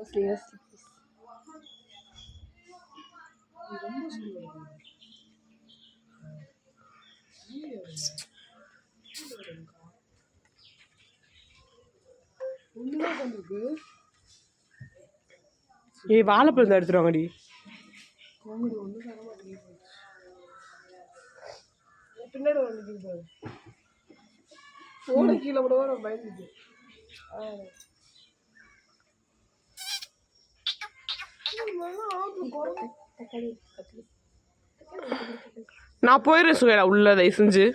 seriously. ஏய் வாழைப்பழம் எடுத்துருவாங்கடி. பின்னாடி வந்து போன கீழே கூட வர பயந்துச்சு. நான் போயிடுறேன் சுவேலா உள்ள தயவு செஞ்சு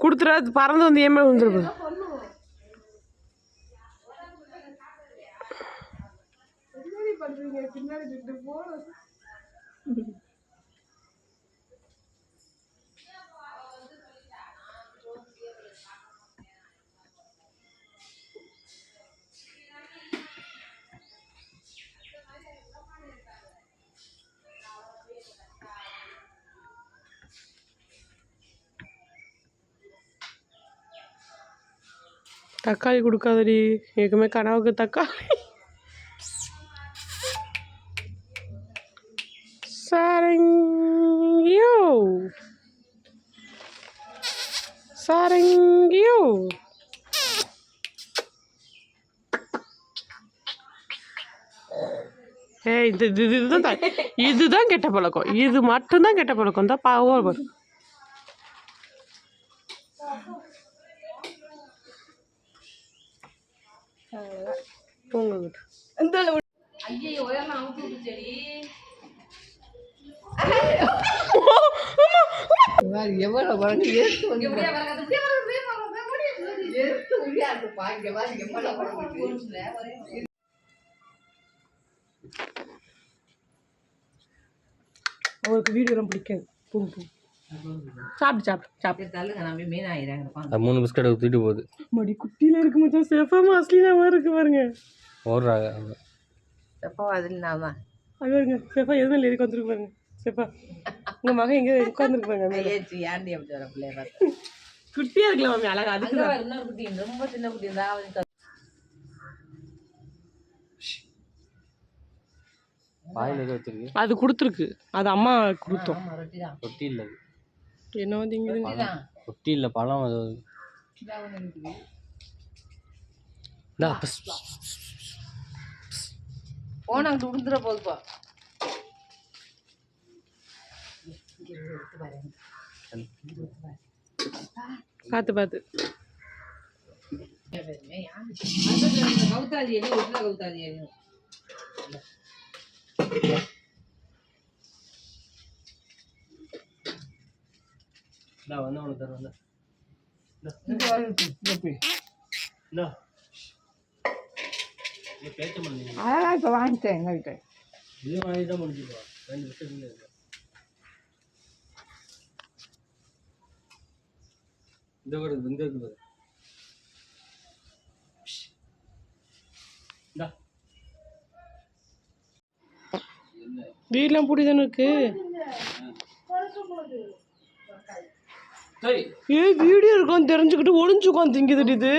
கொடுத்துறாது பறந்து வந்து ஏமே வந்துருப்பேன். தக்காளி கொடுக்காதடி, ஏற்கனவே கனவுக்கு தக்காளி. சாரங்கியோ சாரங்கியோ ஏய் இதுதான் கெட்ட பழக்கம், இது மட்டும்தான் கெட்ட பழக்கம் தான் பாவம். அவருக்கு வீடியோலாம் பிடிக்காது. சாப்பிட்டு சாப்பிட்டு சாப்பிட்டு 3 பிஸ்கட் ஊற்றிட்டு போகுது. மடி குட்டியில் இருக்கு மச்சான். செஃபா அஸ்லினாவா இருக்கு பாருங்க. ஓடுறாங்க செஃபா அதில் நான் தான் அது பாருங்க. செஃபா எது மேலே ஏறி உட்காந்துருக்கு பாருங்க. செஃபா உங்கள் மகன் எங்கே உட்காந்துருக்கு பாருங்க. ஏன்டி அப்படி வர பிள்ளைய குட்டியாக இருக்கலாம் மாமி, அழகா. அதுக்கு இன்னொரு குட்டி ரொம்ப சின்ன குட்டி இருந்தா வாயில் எது வச்சிருக்கு? அது கொடுத்துருக்கு, அது அம்மா கொடுத்தோம். ரொட்டி இல்லை, என்ன வந்து இங்கே ரொட்டி இல்லை பழம். அது போன அங்கே உடுந்துட போதுப்பா. பார்த்து பார்த்து கவுத்தாதி எலி ஒட்டுல கவுத்தாதி எலி வந்து ஒன்று தருவேன். அதெல்லாம் இப்போ வாங்கிட்டேன் எங்கள்கிட்ட. இது வாங்கிட்டு தான் முடிஞ்சுப்பா. 2 பிஸ்கட் இருக்கு. இந்த கூட இந்த இருக்குது. வீடெலாம் பூட்டி தானே இருக்கு. ஏ வீடியோ இருக்கான்னு தெரிஞ்சுக்கிட்டு ஒளிஞ்சு உட்காந்து திங்குதுடி இது.